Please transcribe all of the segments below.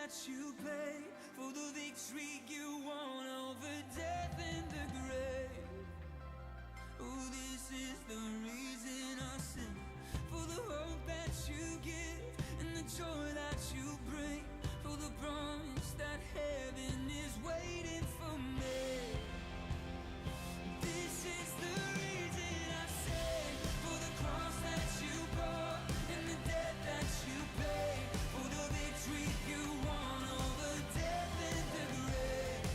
that you paid, for the victory you won over death and the grave. Oh, this is the reason I sing, for the hope that you give and the joy that you bring, for the promise that heaven is waiting for me. This is the reason I sing, for the cross that you bore and the death that you paid, for the victory you won over death and the grave.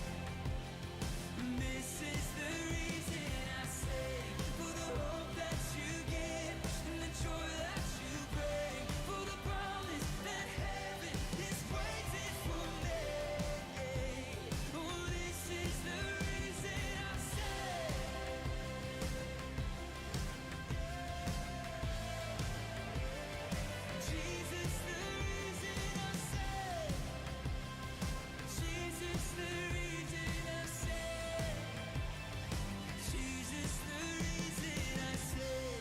This is the reason I sing, for the hope that you give and the joy that you bring, for the promise that heaven is waiting for me. Oh, this is the reason I sing. Jesus, the reason I sing. Jesus, the reason I sing. Jesus, the reason I sing.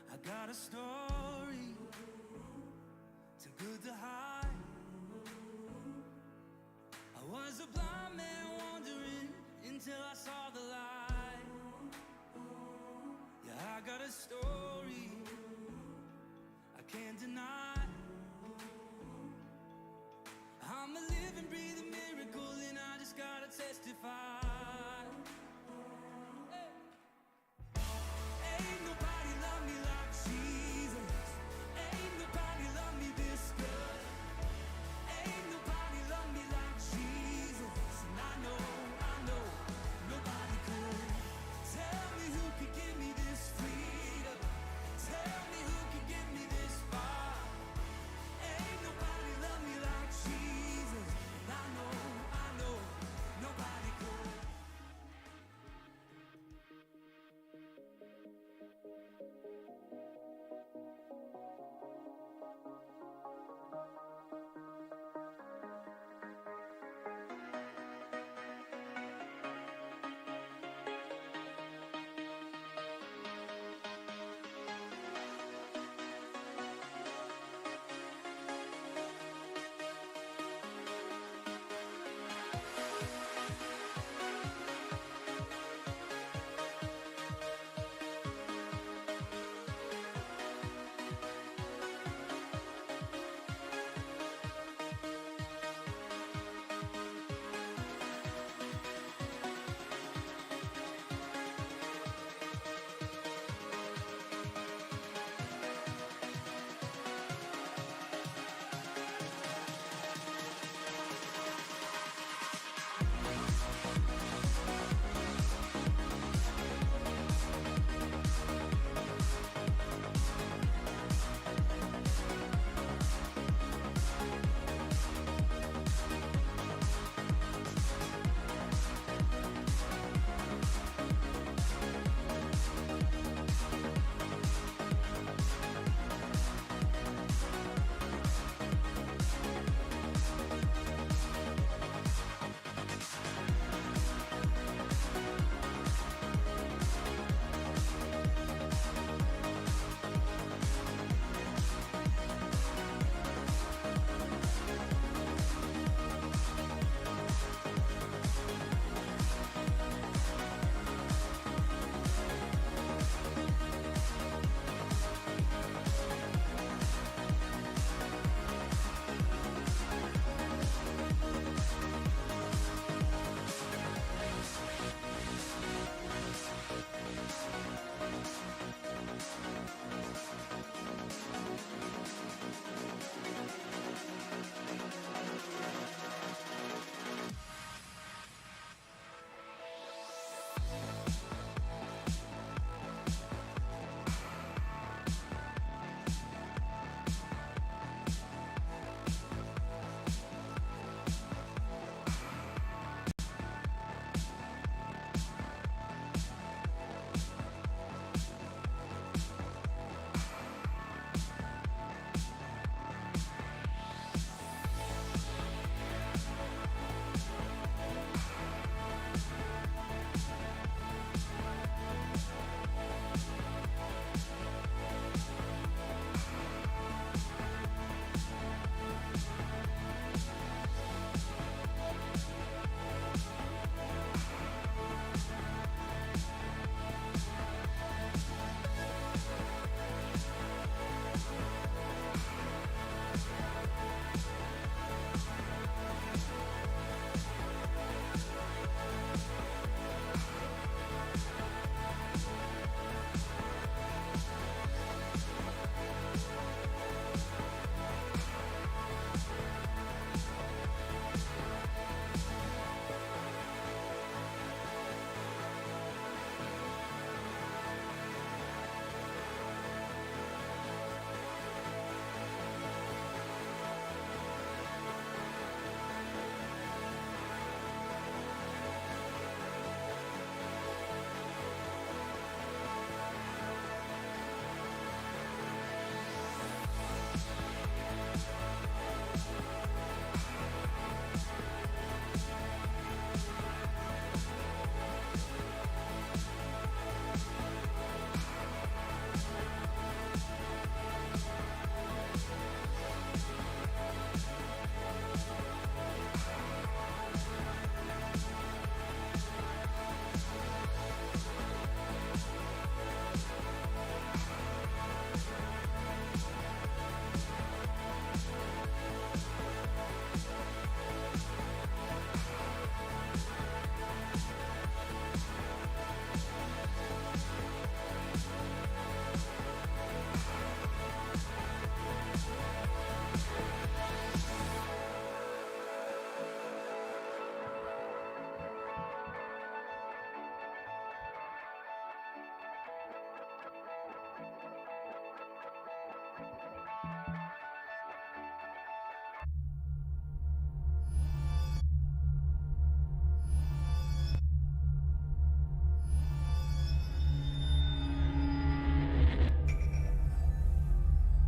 I got a story too good to hide. I was a blind man wandering until I saw the light. Yeah, I got a story I can't deny. I'm a living, breathing miracle, and I just gotta testify. Ain't nobody love me like Jesus. Ain't nobody love me this good. Ain't nobody love me like Jesus. And I know nobody could. Tell me who could give me this freedom. Tell me who could give me this far. Ain't nobody love me like Jesus. And I know nobody could.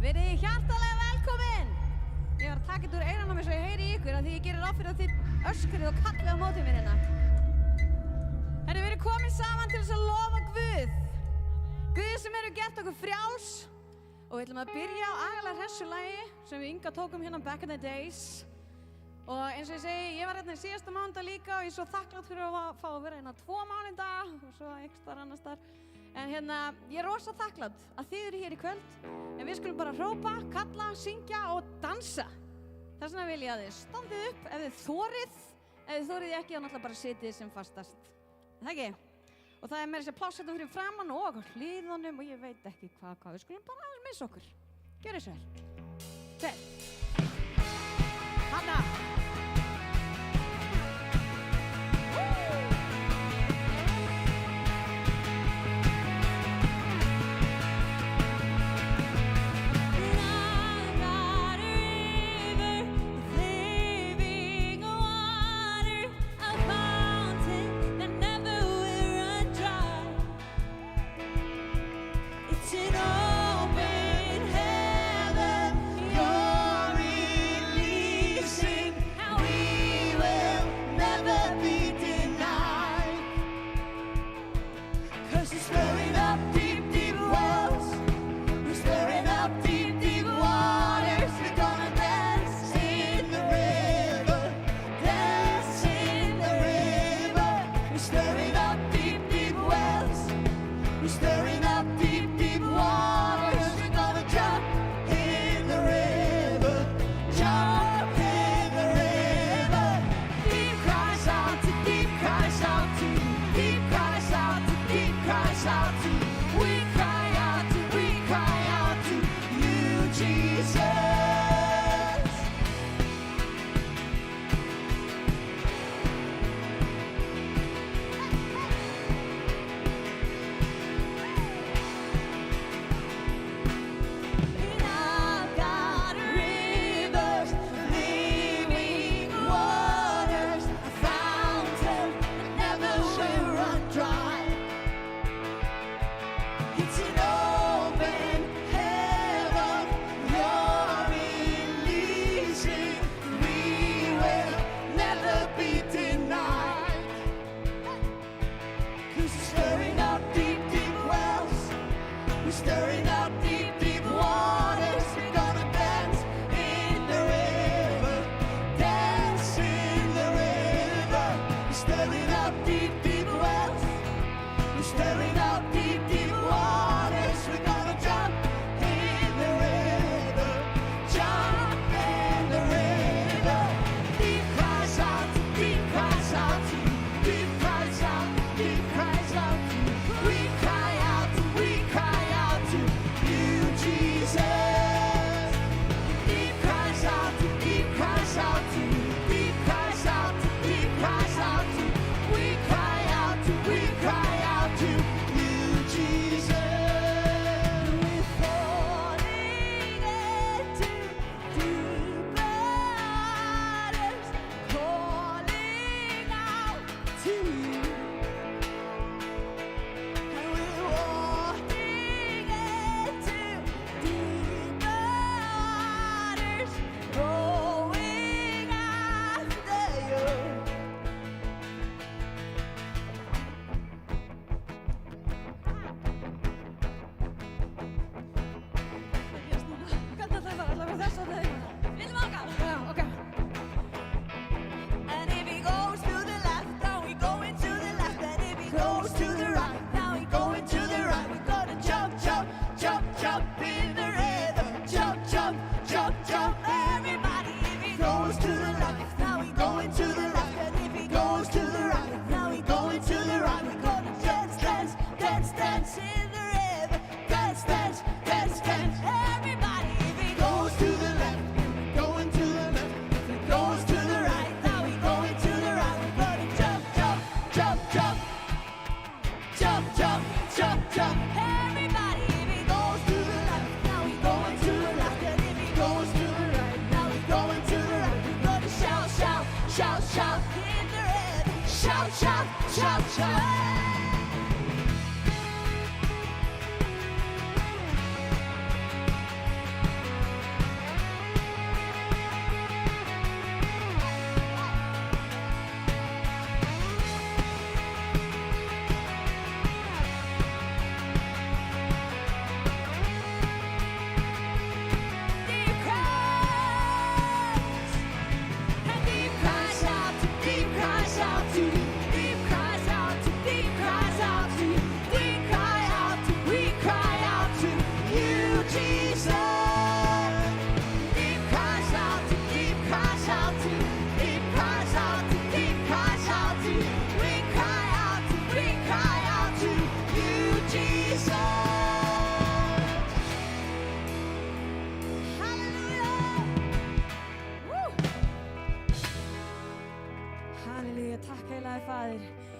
Verið hjartalega velkomin! Ég var að taka þetta úr eyrunum eins og ég heyri í ykkur af því ég gerir ráð fyrir að þið öskrið og kallið á móti mér hérna. Við erum komin saman til þess að lofa Guð. Guð sem eru gert okkur frjáls. Og við ætlum að byrja á agalega hressu lagi sem við Inga tókum hérna back in the days. Og eins og ég segi, ég var hérna í síðasta mánudag líka og ég er svo þakklátt fyrir að fá að vera hérna 2 mánudaga og svo einhvers staðar annars staðar. En hérna, ég er rosa þakklátt að þið eru hér í kvöld. En við skulum bara hrópa, kalla, syngja og dansa. Þess vegna vil ég að þið standið upp ef þið þorið. Ef þið þorið ekki, þá náttúrulega bara sitið sem fastast. Það ekki? Og það er meira sér pláss hérna fyrir framann og á hliðunum og ég veit ekki hvað. Við skulum bara aðeins missa okkur. Gjörið svo vel. 2. Hanna! Dance in the river, dance, dance, dance. Everybody, if he goes to the left,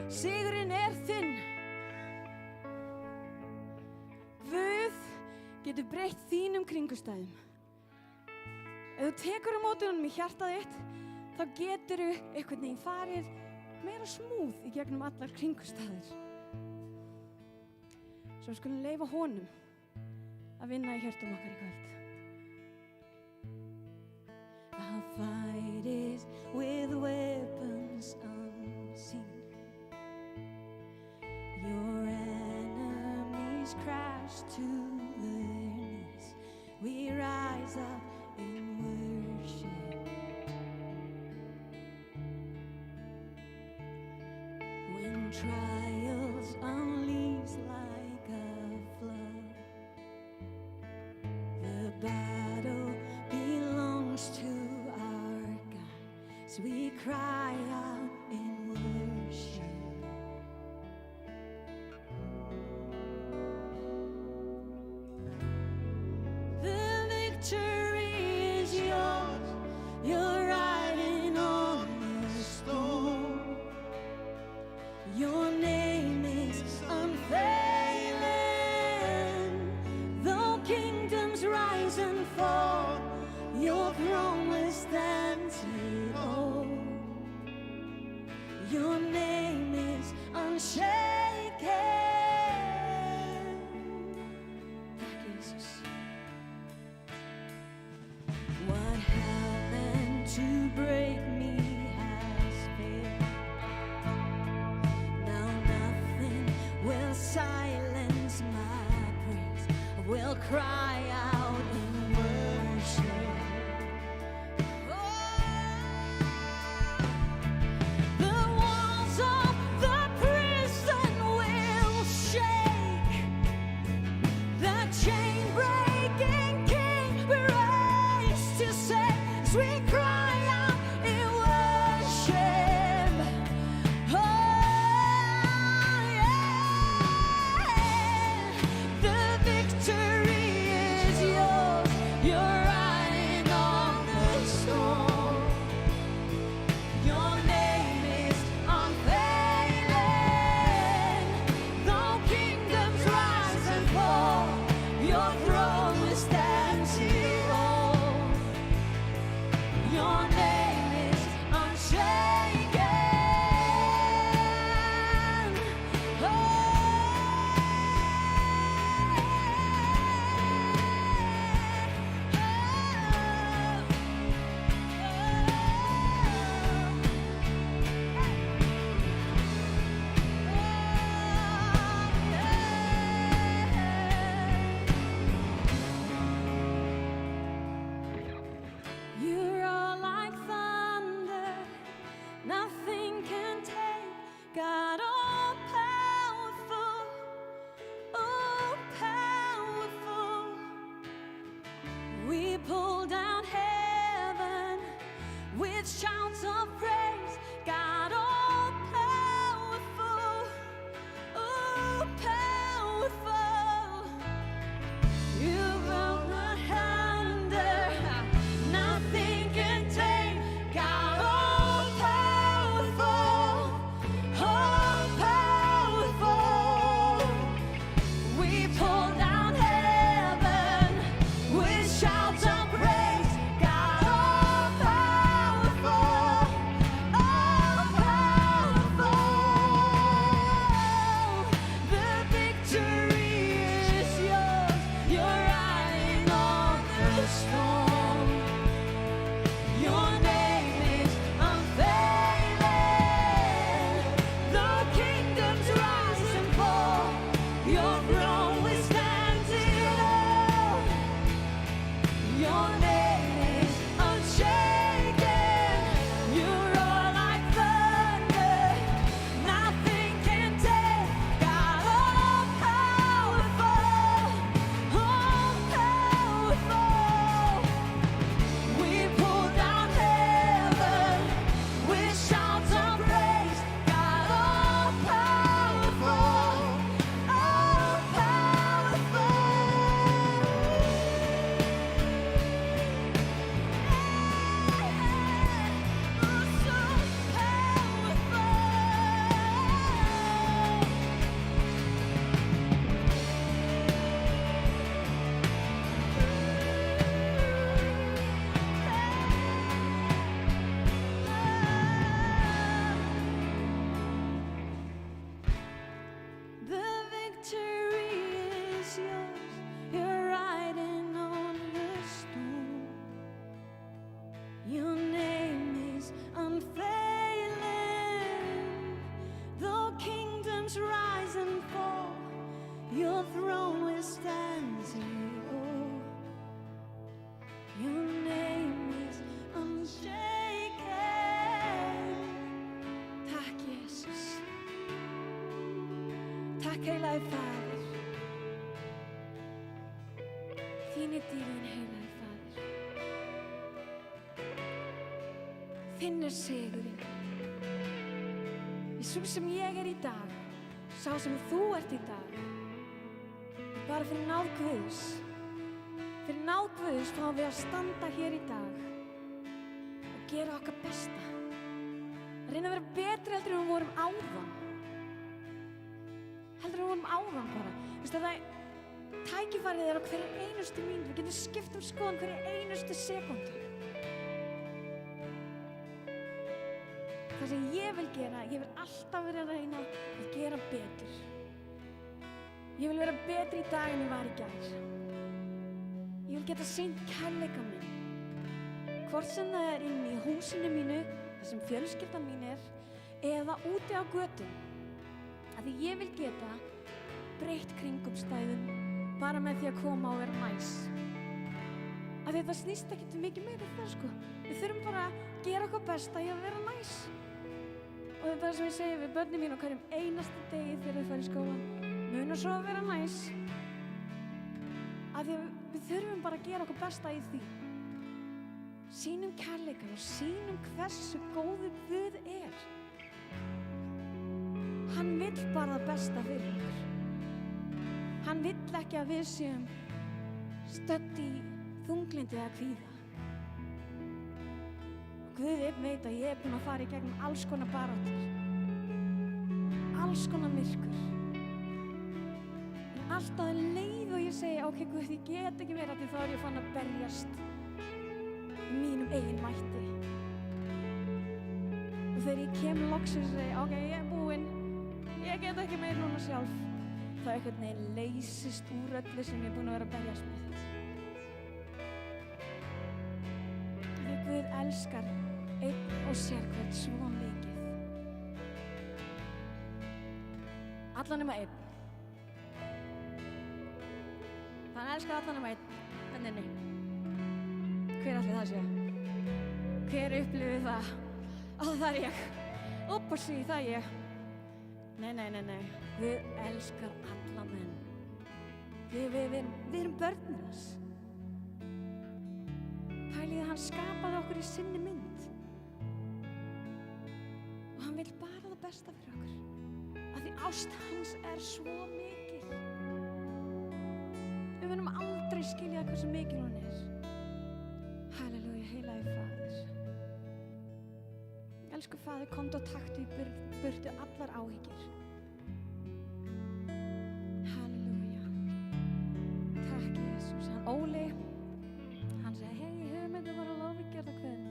Sigurinn er þinn. Guð getur breytt þínum kringustæðum. Ef þú tekur á móti honum í hjartað þitt, þá getur þú einhvern veginn farið meira smúð í gegnum allar kringustæður. Svo skulum leyfa honum að vinna í hjartum okkar í kvöld. I'll fight it with weapons unseen. Your enemies crash to their knees. We rise up in worship. When trials unleash like a flood, the battle belongs to our God, so we cry out in worship. The victory is yours, you're riding on the storm. Your name is unfailing, though kingdoms rise and fall, your throne will stand it all. Your name is unshaken. Takk, Jesus. What happened to break me has failed. Now nothing will silence my praise. I will cry out in worship. The walls of the prison will shake. The chain-breaking King we raise to say, as we cry out in worship. Oh, yeah. The victory is yours. You're riding on the storm. Your name is unfailing, though kingdoms rise and fall, your throne will stand still. understands it all. Your name is unshaken. Takk, Jesus. Takk, heilagi Faðir. Þín er dýrðin, heilagi Faðir. Þinn er sigurinn. Sú sem ég er í dag, sá sem þú ert í dag, bara fyrir náð Guðs. Fyrir náð Guðs fáum við að standa hér í dag og gera okkar besta. Að reyna að vera betri heldur en við vorum áðan. Heldur en við vorum áðan bara. Veistu að það tækifærið er á hverju einustu mínútu. Við getum skipt skoðun hverju einustu sekúndu. Það sem ég vil gera, ég vil alltaf vera að reyna að gera betur. Ég vil vera betri í dag en ég var í gær. Ég vil geta sýnt kærleika minn. Hvort sem það er inn í húsinu mínu, þar sem fjölskyldan mín er, eða úti á götum. Af því ég vil geta breytt kringumstæðum bara með því að koma og vera næs. Af því það snýst ekkert mikið meira það sko. Við þurfum bara að gera okkar besta í að vera næs. Og þetta er það sem ég segi við börnin mín á hverjum einasta degi þegar þau fara í skólann. Muna svo að vera næs. Af því að við þurfum bara að gera okkar besta í því. Sýnum kærleikann og sýnum hversu góður Guð er. Hann vill bara það besta fyrir okkur. Hann vill ekki að við séum stödd í þunglyndi eða kvíða. Guð veit að ég er búin að fara í gegnum alls konar baráttur. Alls konar myrkur. En alltaf leið og ég segi, ok Guð, ég get ekki meira því þá er ég fann að berjast í mínum eigin mætti. Og þegar ég kem loksins og segi, ok, ég er búinn, ég get ekki meira núna sjálf, þá einhvern veginn leysist úr öllu sem ég er búin að vera að berjast með. Því Guð elskar einn og sérhvern svo mikið. Alla nema einn. Hann elskar alla nema einn. Henninni. Hver ætli það sé? Hver upplifir það? Ó, það er ég. Uppasí, það er ég. Nei. Guð elskar alla menn. Við erum börnin hans. Pælið að hann skapaði okkur í sinni mynd. Og hann vill bara það besta fyrir okkur. Af því ást hans er svo mikil. Við munum aldrei skilja hversu mikil hún er. Halleluja, heilagi Faðir. Elsku Faðir, komdu og taktu í burtu allar áhyggjur. Halleluja. Takk, Jesús. Hann Óli, hann segi, hei, höfum þetta bara lofagerða kvöld.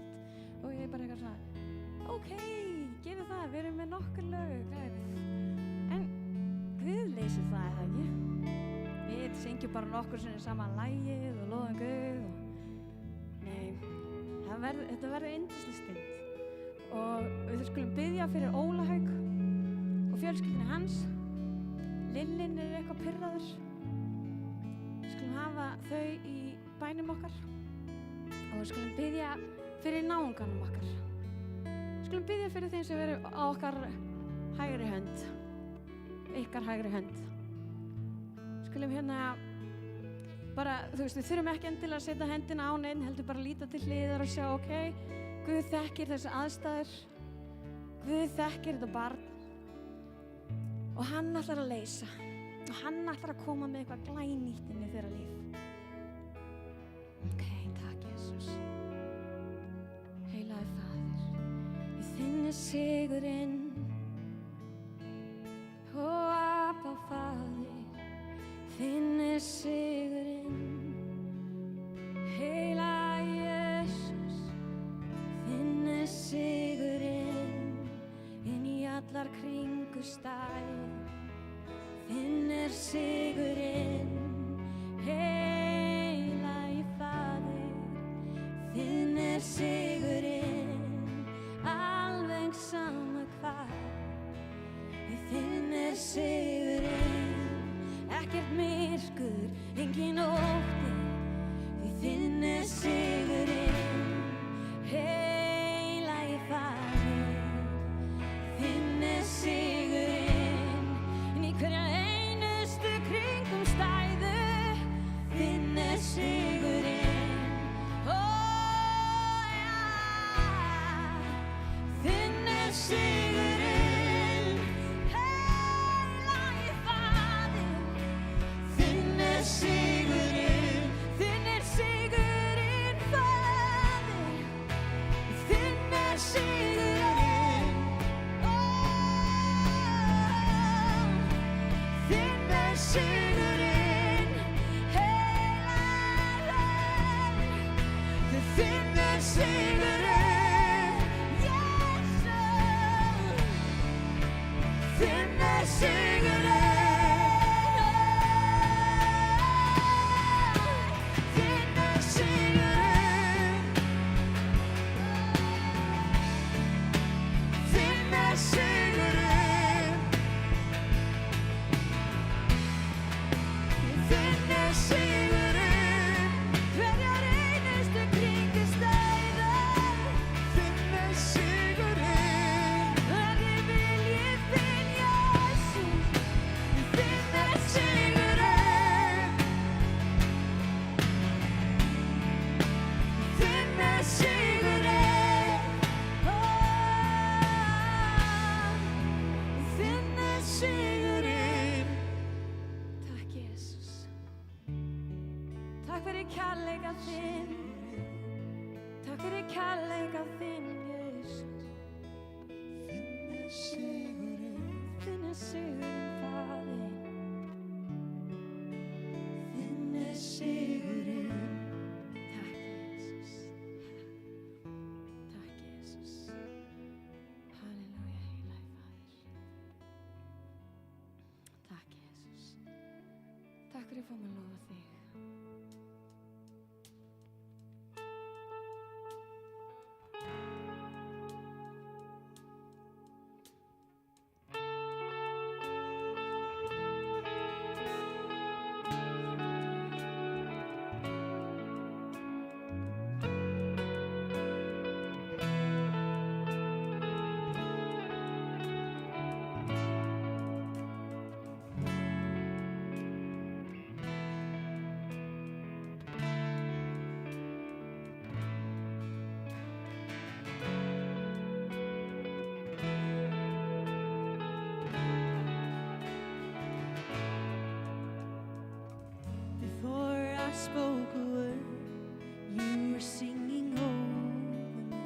Og ég er bara eitthvað svona, ok, gerum það, við erum með nokkur lög. En Guð leysir það, eða ekki? Við syngjum bara nokkur sinni saman lagið og lofum Guð. Nei, þetta verður yndisleg stund. Og við skulum biðja fyrir Óla Hauk og fjölskyldunni hans. Lillin er eitthvað pirraður. Við skulum hafa þau í bænum okkar. Og við skulum biðja fyrir náunganum okkar. Við skulum biðja fyrir þeim sem eru á okkar hægri hönd. Ykkar hægri hönd. Við skulum bara, þú veist, við þurfum ekki endilega að setja hendina á neinn, heldur bara að líta til hliðar og sjá, ok, Guð þekkir þessi aðstæður, Guð þekkir þetta barn og hann ætlar að leysa og hann ætlar að koma með eitthvað glænýtt inn í þeirra líf. Ok, takk Jesús. Heilagi Faðir, í þinn er sigurinn og Abba Faðir, þinn er sigurinn. Heilagi Jesús, þinn er sigurinn inn í allar kringumstæður. Þinn er sigurinn, heilagi Faðir, þinn er sigurinn, alveg sama hvað. Takk fyrir að fá mig að lofa þig. Spoke a word, you were singing over me.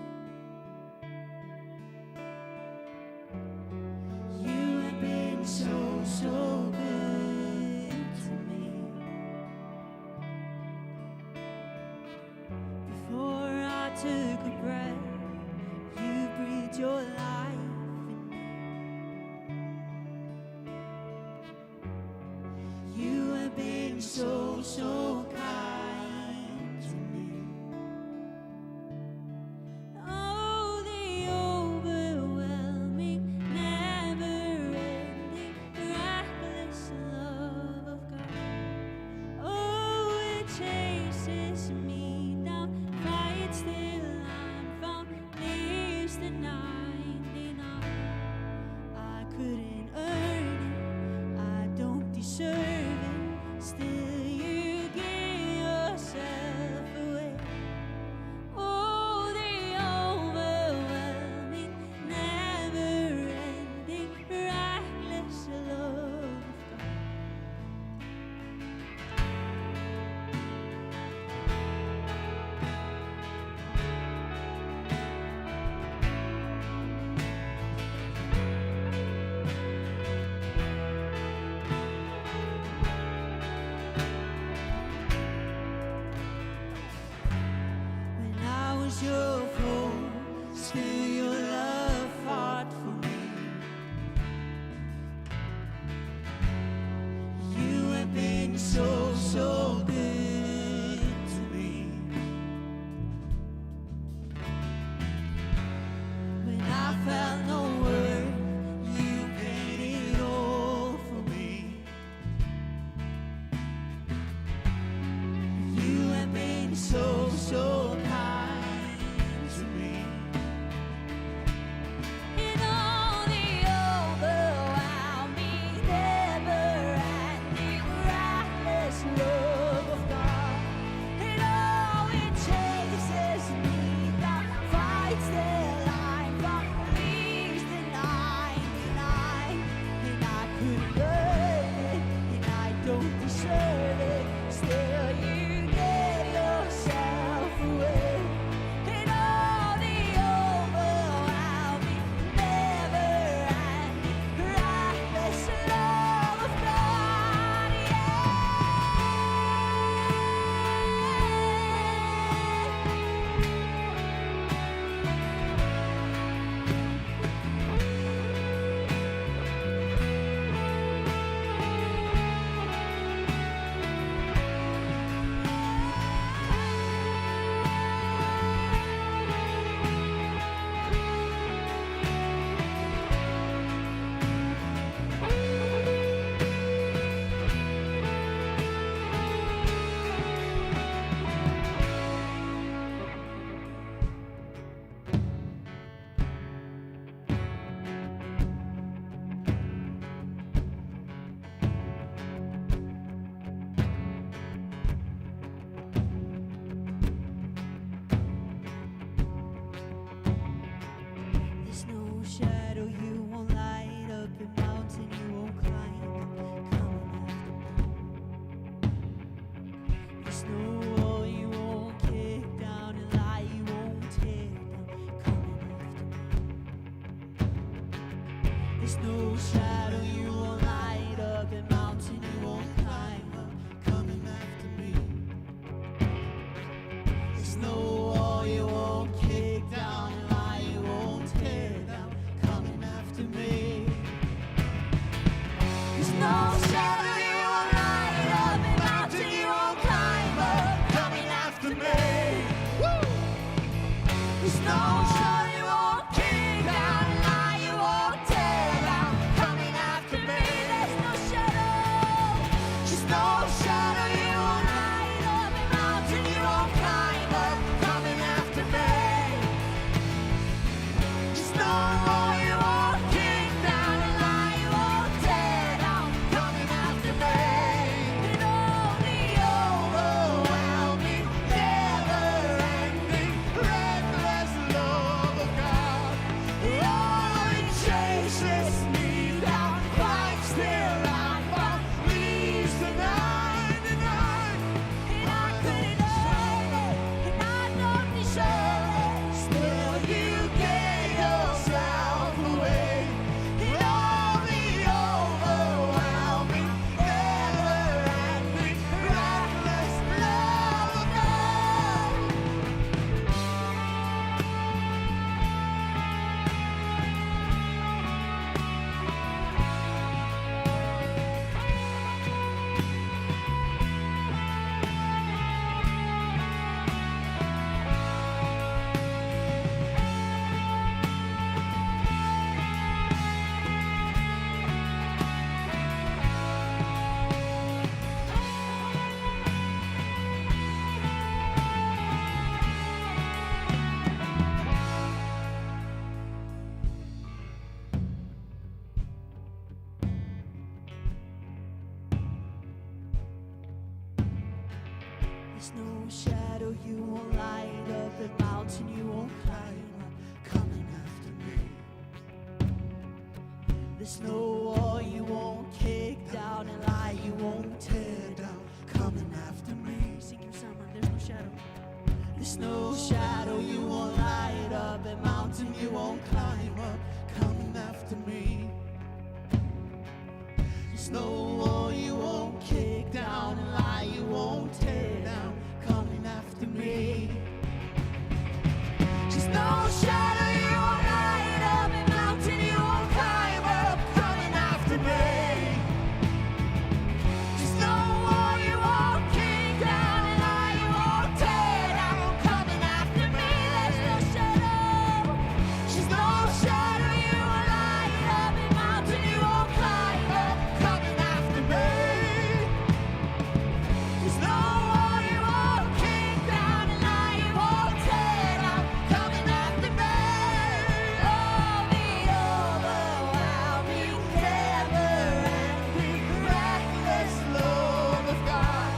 You have been so, so good to me. Before I took a breath, you breathed your life in me. You have been so, so kind. Your foe, still your love fought for me. You have been so, so good to me. When I felt no word, you paid it all for me. You have been so, so kind. Still you gave yourself away. There's no wall you won't kick down and lie you won't tear down. Coming after me. There's no shadow you won't light up and mountain you won't climb up. Coming after me. There's no wall you won't kick down and lie you won't tear down. Coming after me. There's no shadow you won't light up and mountain you won't climb up. Coming after me. Woo! There's no shadow you won't kick down and lie you won't tear down. Coming after me. There's no shadow. There's no shadow you won't light up and mountain you won't climb up. Coming after me. There's no wall you won't kick down and lie you won't tear down. Coming after me. It only overwhelming, never-ending, reckless love of God. Oh, it chases me down, fights till I'm found, leaves the 99. And I couldn't earn it, and I don't deserve it. Still, you gave yourself away. It only overwhelming, never-ending, reckless love of God. There's no shadow you won't light up, and mountain you won't climb up. Coming after me. There's no wall you won't kick down and lie you won't tear down. Coming after me. Sing your song, man. There's no shadow. There's no shadow you won't light up, and mountain you won't climb up. Coming after me. There's no wall you won't kick down and lie you won't tear down. Coming after me. There's no shadow you won't light up and mountain you won't climb up. Coming after me. There's no wall you won't kick down and lie you won't tear down. Coming after me. There's no shadow. There's no shadow you won't light up and mountain you won't climb up. Coming after me. There's no wall you won't kick down and lie you won't tear down. Coming after me. Oh, the overwhelming, never-ending, reckless love of God.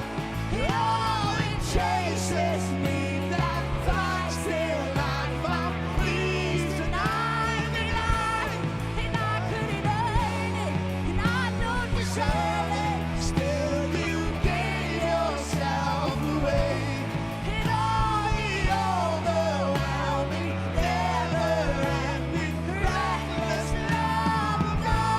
Oh, it chases me down, fights till I'm found, leaves the 99. And I couldn't earn it, and I don't deserve it. Still, you gave yourself away. And all the overwhelming, never-ending, reckless love of God.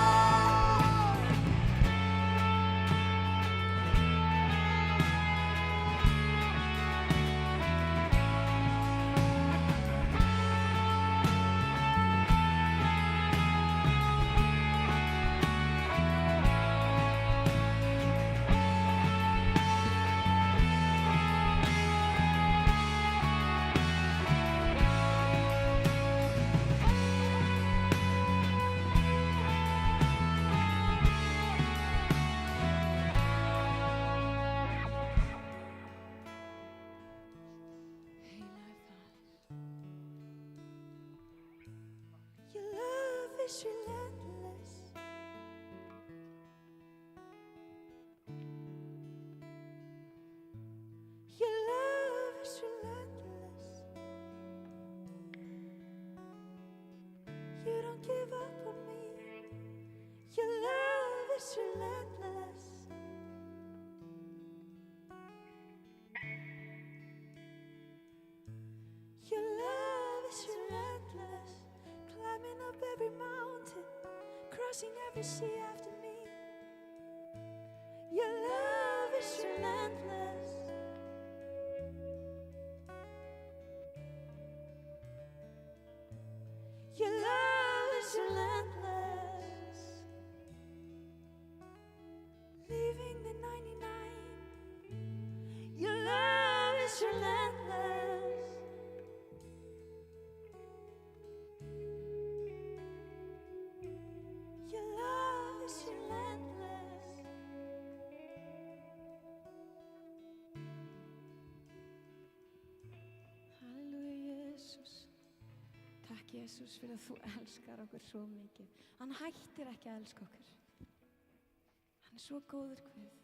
Your love is relentless. Your love is relentless. You don't give up on me. Your love is relentless. crossing every sea after me. Your love is relentless. Your love is relentless. Leaving the 99. Your love is relentless. Your love is relentless. Halleluja, Jesus. Takk, Jesus, fyrir að þú elskar okkur svo mikið. Hann hættir ekki að elska okkur. Hann er svo góður Guð.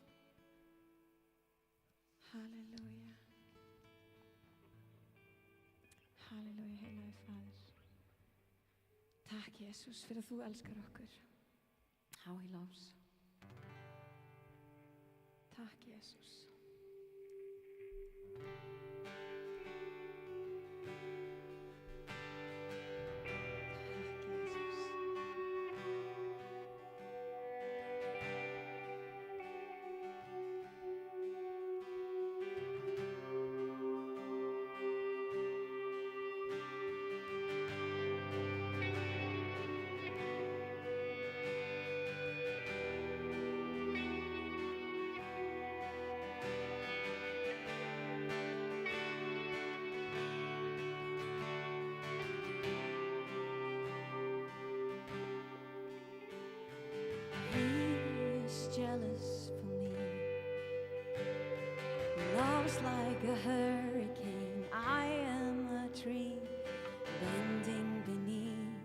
Halleluja. Halleluja, heilagi Faðir. Takk, Jesus, fyrir að þú elskar okkur. How he loves. Takk, Jesus. Jealous for me. Love's like a hurricane. I am a tree bending beneath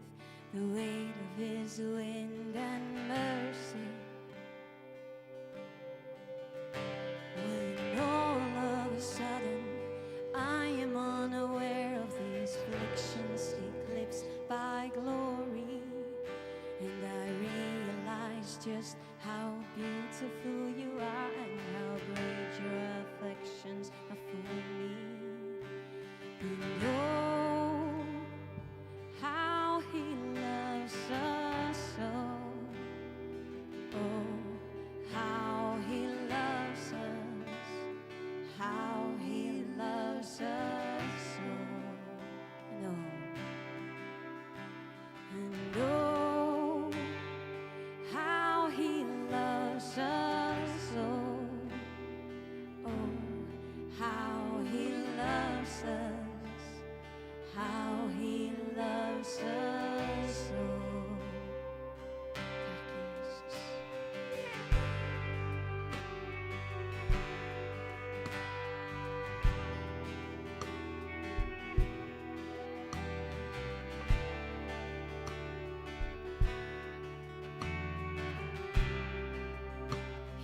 the weight of his wind and mercy. When all of a sudden I am unaware of these afflictions eclipsed by glory, and I realize just how beautiful you are and how great your affections are for me. And oh, how he loves us so. Oh, how he loves us. How he loves us so. And oh, how he loves us so. Oh, how he loves us. How he loves us so.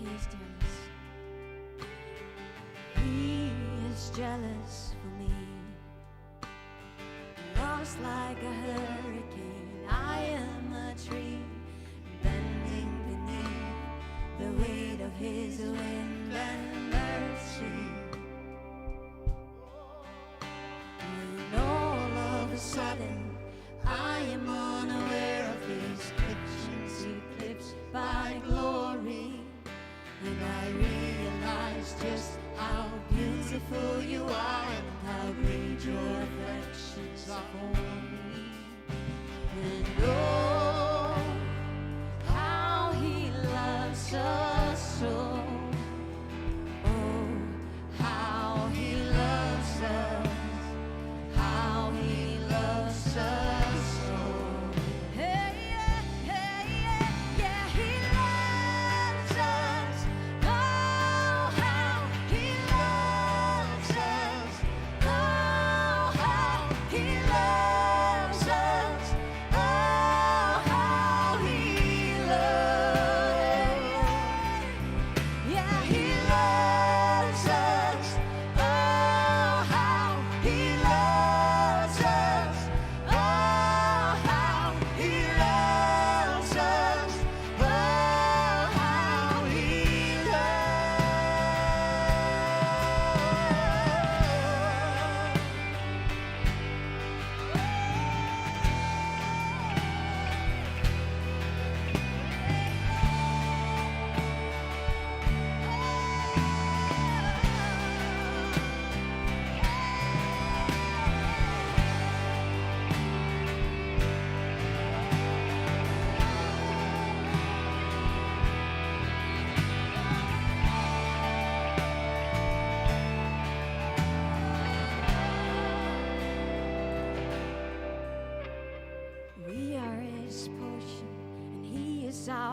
He's jealous. He is jealous for me. Love's like a hurricane. I am a tree bending beneath the weight of his wind and mercy. When all of a sudden I am unaware of his afflictions eclipsed by glory, and I realize just how beautiful you are and how great your affections are for me. And oh, how he loves us so. Oh, how he loves us. How he loves us so. Hey, yeah, yeah, he loves us. Oh, how he loves us. Oh, how he loves us. Oh,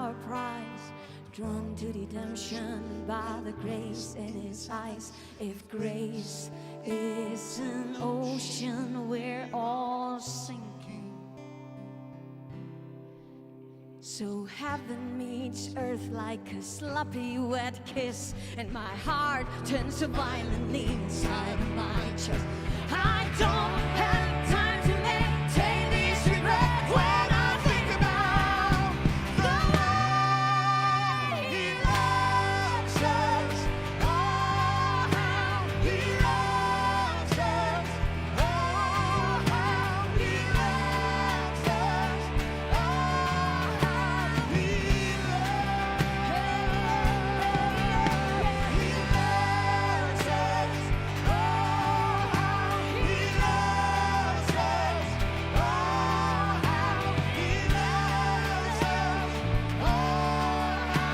our prize, drawn to redemption by the grace in his eyes. If grace is an ocean, we're all sinking. So heaven meets earth like a sloppy wet kiss, and my heart turns violently inside of my chest. I don't have time to maintain these regrets when I think about the way he loves us. Oh, how he loves us. Oh, how he loves us. Oh, how he loves us. Oh, how he loves us. Oh, how he loves us. Oh, how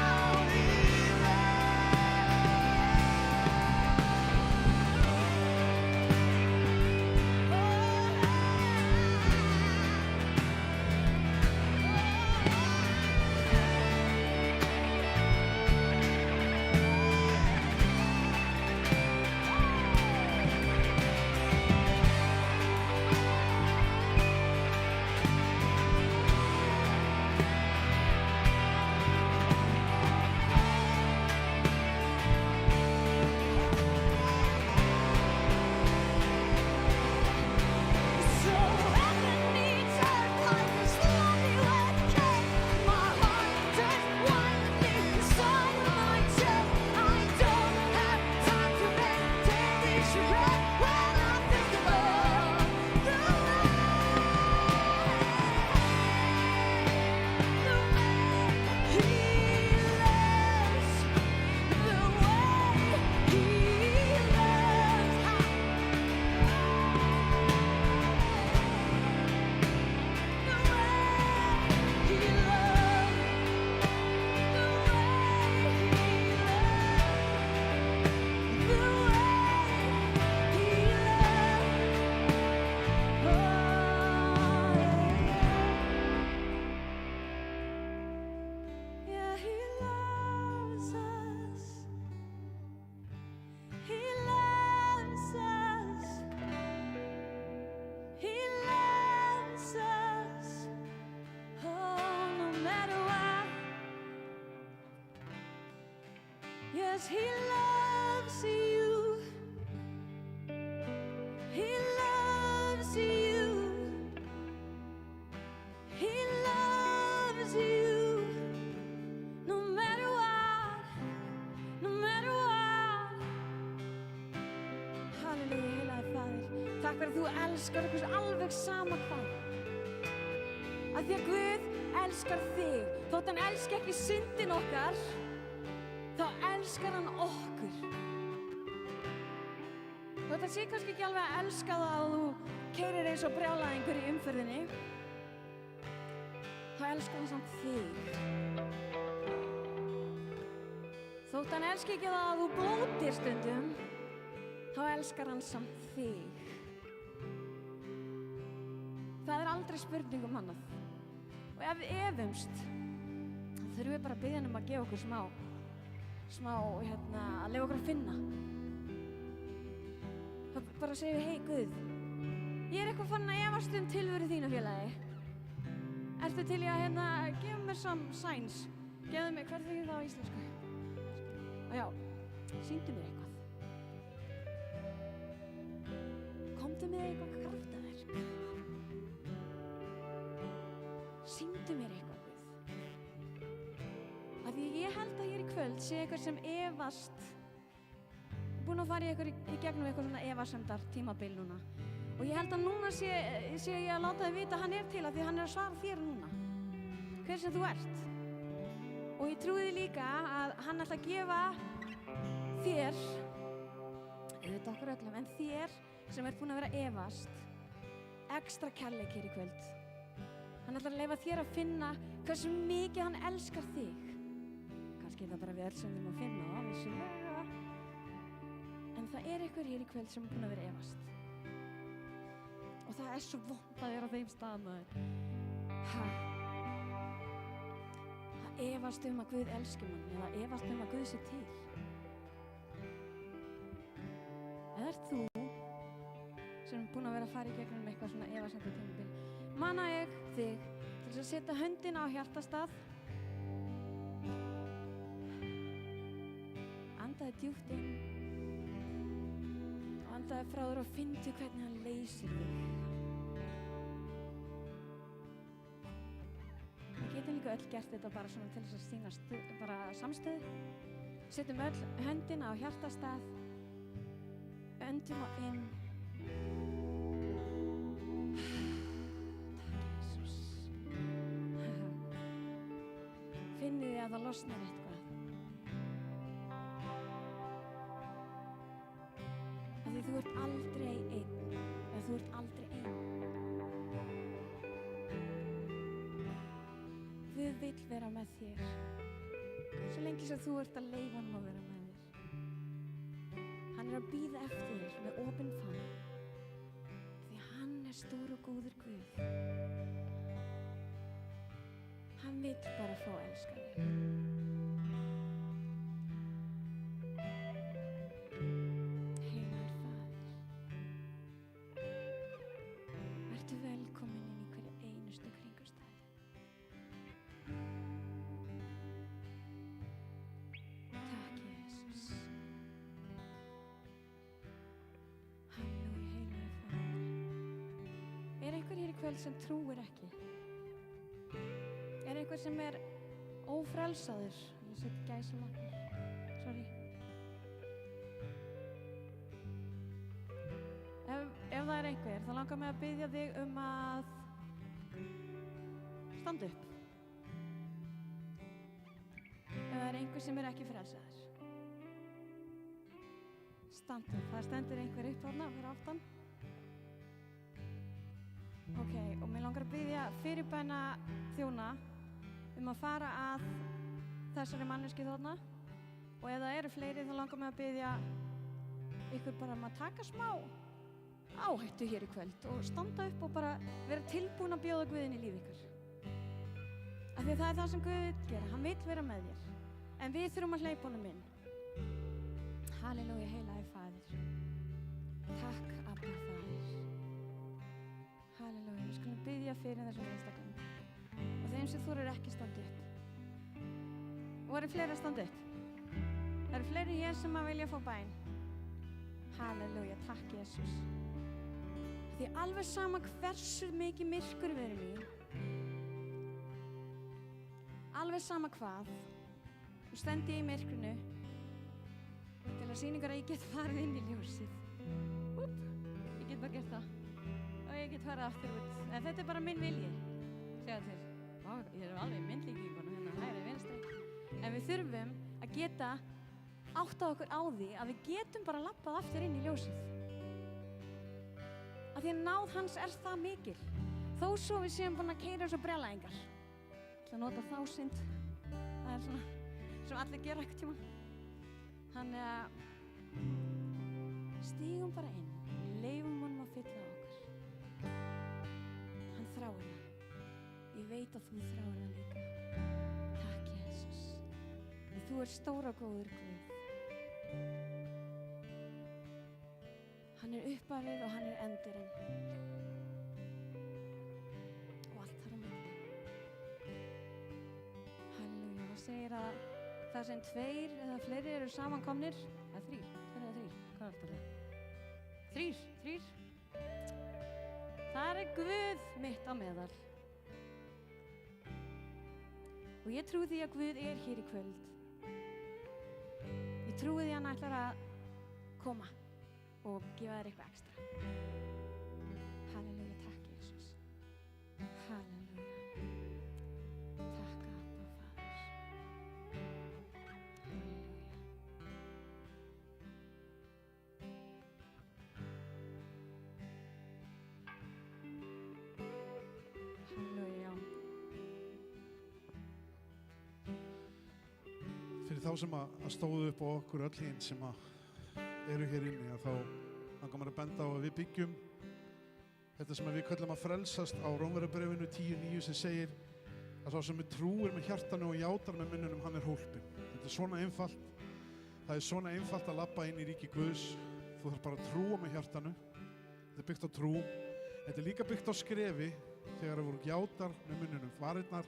So heaven meets earth like a sloppy wet kiss. My heart turns violently inside of my chest. I don't have time to maintain this regret when I think about the way he loves, the way he loves. Yeah, he loves us. He loves us. He loves us. Oh, no matter what. Yes, he loves you. He loves you. He loves you. No matter what. No matter what. Halleluja, heilaði Faðir. Takk fyrir að þú elskar okkur alveg sama hvað. Af því að Guð elskar þig. Þótt hann elski ekki syndin okkar, þá elskar hann okkur. Þótt hann sé kannski ekki alveg að elska það að þú keyrir eins og brjálæðingur í umferðinni, þá elskar hann samt þig. Þótt hann elski ekki það að þú blótir stundum, þá elskar hann samt þig. Það er aldrei spurning um annað. Og ef við efumst, þá þurfum við bara að biðja hann um að gefa okkur smá að leyfa okkur að finna. Þá bara segjum við, hey Guð, ég er eitthvað fann að efast um tilveru þína, félagi. Ertu til í að gefa mér sæns? Gefðu mér, hvað er það á íslensku? Og já, sýndu mér eitthvað. Komdu með eitthvað kraftaverk. Sýndu mér eitthvað, Guð. Af því ég held að hér í kvöld sé eitthvað sem efast, búin að fara í gegnum eitthvað svona efasemdar tímabil núna. Og ég held að núna sé ég að láta þig vita að hann er til, af því að hann er að svara þér núna. Hver sem þú ert. Og ég trúi því líka að hann ætla að gefa þér, auðvitað okkur öllum, en þér sem er búin að vera að efast, ekstra kærleik hér í kvöld. Hann ætlar að leyfa þér að finna hversu mikið hann elskar þig. Kannski er það bara við öll sem þurfum að finna það, vissulega. En það er einhver hér í kvöld sem er búin að vera að efast. Og það er svo vont að vera á þeim stað, maður. Það efast að Guð elski mann eða efast að Guð sé til? Eða ert þú sem er búin að vera að fara í gegnum eitthvað svona efasemda tímabil? Manna ég þig til þess að setja höndina á hjartastað, andaði djúpt inn og andaði frá þér og fyndi hvernig hann leysir þig. Við getum líka öll gert þetta bara svona til þess að sýna bara samstöðu. Setjum öll höndina á hjartastað, öndum og inn. Finnið þið að það losnar eitthvað. Af því þú ert aldrei einn, eða þú ert aldrei ein. Guð vill vera með þér, svo lengi sem þú ert að leyfa honum að vera með þér. Hann er að bíða eftir þér með opinn faðm, því hann er stór og góður Guð. Hann vill bara fá að elska þig. Heilagur Faðir, vertu velkominn inn í hverja einustu kringumstæðu. Takk, Jesús. Halleluja, heilagur Faðir. Er einhver hér í kvöld sem trúir ekki? Er einhver sem er ófrelsaður? Ég set gæsalappir. Sorry. Ef það er einhver, þá langar mig að biðja þig að standa upp. Ef það er einhver sem er ekki frelsaður. Standa upp. Það stendur einhver upp þarna fyrir aftan. Ok, og mig langar að biðja fyrirbæna þjóna að fara að þessari manneski þarna, og ef það eru fleiri þá langar mig að biðja ykkur bara að taka smá áhættu hér í kvöld og standa upp og bara vera tilbúin að bjóða Guðinn í líf ykkur. Af því að það er það sem Guð vill gera, hann vill vera með þér, en við þurfum að hleypa honum inn. Halleluja, heilagi Faðir. Takk, Abba Faðir. Halleluja, við skulum biðja fyrir þessum einstaklingum og þeim sem þorir ekki standa upp. Og eru fleiri að standa upp? Það eru fleiri hér sem að vilja fá bæn. Halleluja, takk Jesús. Því alveg sama hversu mikið myrkur við erum í, alveg sama hvað, og stend ég í myrkrinu til að sýna ykkur að ég get farið inn í ljósið. Ég get bara gert það. Og ég get farið aftur út. En þetta er bara minn vilji. Segja til. Ég er alveg í myndlíkingunum hérna hægri vinstri. En við þurfum að geta áttað okkur á því að við getum bara labbað aftur inn í ljósið. Af því að náð hans er það mikil. Þó svo við séum búin að keyra eins og brjálæðingar. Ég ætla að nota þásynd. Það er svona sem allir gera ekkert tíma. Þannig að stígum bara inn. Leifum honum að fylla okkur. Hann þráir það. Ég veit að þú þráir það líka. Takk, Jesús. Þú ert stór og góður Guð. Hann er upphafið og hann er endurinn. Og allt þar á milli. Halleluja. Það segir að það sem 2 eða fleiri eru samankomnir, eða 3, 2 eða 3, hvað er þetta? 3. Það er Guð mitt á meðal. Og ég trúi því að Guð er hér í kvöld. Ég trúi því að hann ætlar að koma og gefa þér eitthvað ekstra. Halleluja, takk Jesús. Halleluja. Takk Abba Faðir. Halleluja. Halleluja. Fyrir þá sem að stóðu upp á okkur öll hinn sem að eru hér inni, að þá langar maður að benda á að við byggjum þetta sem við köllum að frelsast á Rómverjabréfinu 10:9 sem segir að sá sem trúir með hjartanu og játar með munnunum, hann er hólpinn. Þetta er svona einfalt. Það er svona einfalt að labba inn í ríki Guðs. Þú þarf bara að trúa með hjartanu. Þetta er byggt á trú. Þetta er líka byggt á skrefi þegar þú játar með munnunum. Varirnar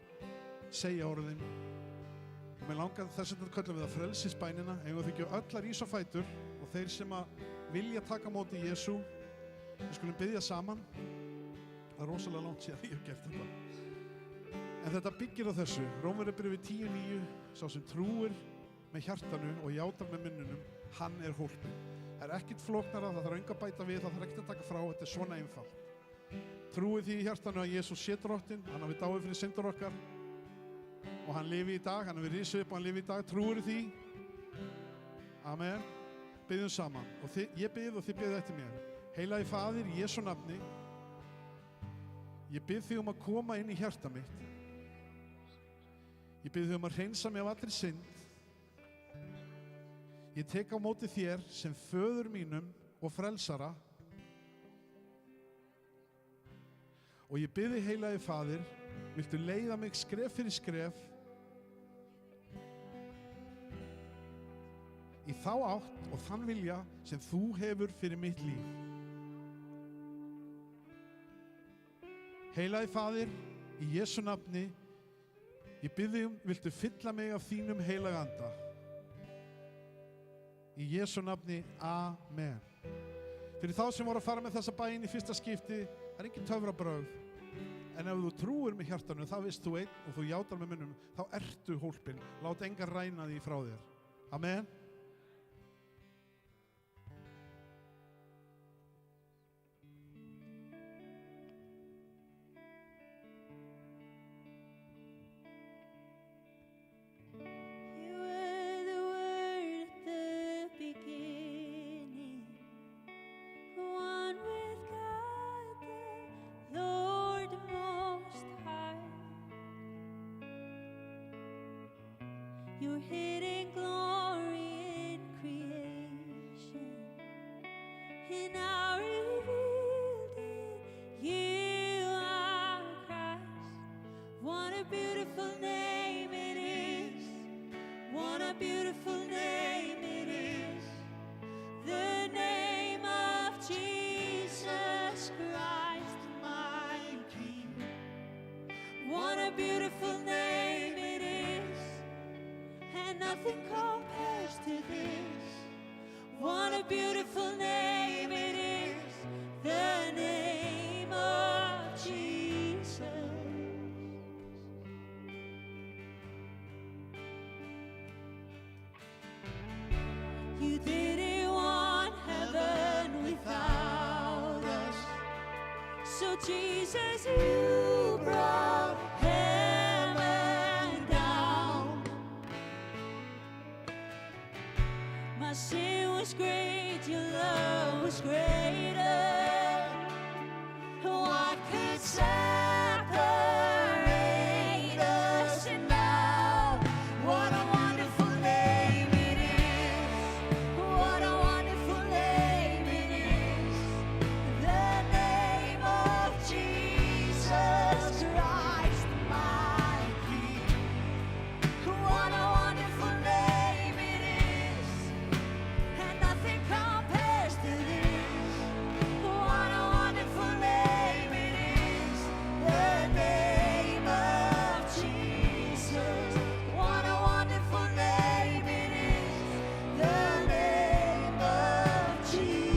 segja orðin. Og mér langar þess að köllum við það frelsisbænina. Eigum við ekki öll að rísa á fætur og þeir sem að vilja taka móti Jesú, við skulum biðja saman. Það er rosalega langt síðan ég hef gert þetta. En þetta byggir á þessu. Rómverjabréfið 10:9, sá sem trúir með hjartanu og játar með munnunum, hann er hólpinn. Það er ekkert flóknara, það þarf enga að bæta við, það þarf ekkert að taka frá, þetta er svona einfalt. Trúið því í hjartanu að Jesús sé drottinn, hann hafi dáið fyrir syndir okkar og hann lifi í dag, hann hafi risið upp og hann lifi í dag. Trúir því? Amen. Biðjum saman. Og ég bið og þið biðið eftir mér. Heilagi Faðir, í Jesú nafni, ég bið þig að koma inn í hjarta mitt. Ég bið þig að hreinsa mig af allri synd. Ég tek á móti þér sem föður mínum og frelsara. Og ég bið þig, heilagi Faðir, viltu leiða mig skref fyrir skref í þá átt og þann vilja sem þú hefur fyrir mitt líf. Heilagi Faðir, í Jesú nafni, ég bið þig, viltu fylla mig af þínum heilaga anda. Í Jesú nafni, amen. Fyrir þá sem voru að fara með þessa bæn í fyrsta skipti, það er ekki töfrabrögð. En ef þú trúir með hjartanu, þá veist þú einn og þú játar með munnum, þá ertu hólpinn. Lát engan ræna því frá þér. Amen. Your hidden glory in creation, and now revealed in you are Christ. What a beautiful name it is! What a beautiful name it is! The name of Jesus Christ, my King. What a beautiful name it is! And nothing compares to this. What a beautiful name it is, the name of Jesus. You didn't want heaven without us, so Jesus, you brought heaven down. My sin was great, your love was greater. What could separate us? And now, what a wonderful name it is. What a wonderful name it is. The name of Jesus Christ, my King. What a wonderful name it is. And nothing compares to this. What a wonderful name it is. The name of Jesus. What a wonderful name it is. The name of Jesus.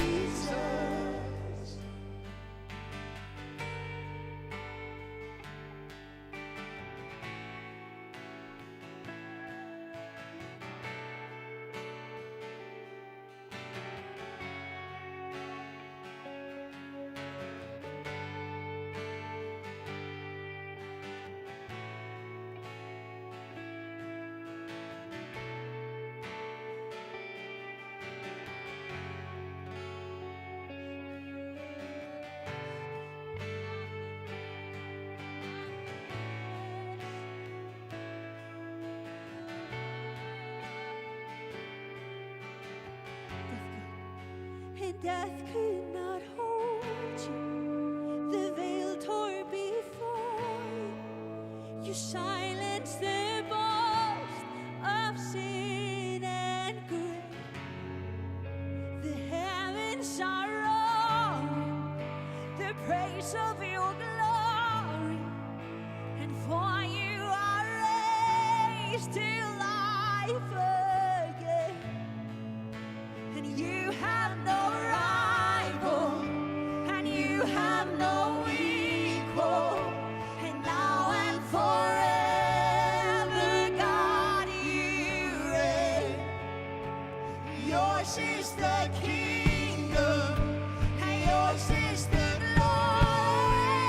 And death could not hold you. The veil tore before you. You silence the boast of sin and grave. The heavens are roaring the praise of your glory, and for you are raised to life again. And you have no rival, and you have no equal, and now and forever, God, you reign. Yours is the kingdom, and yours is the glory.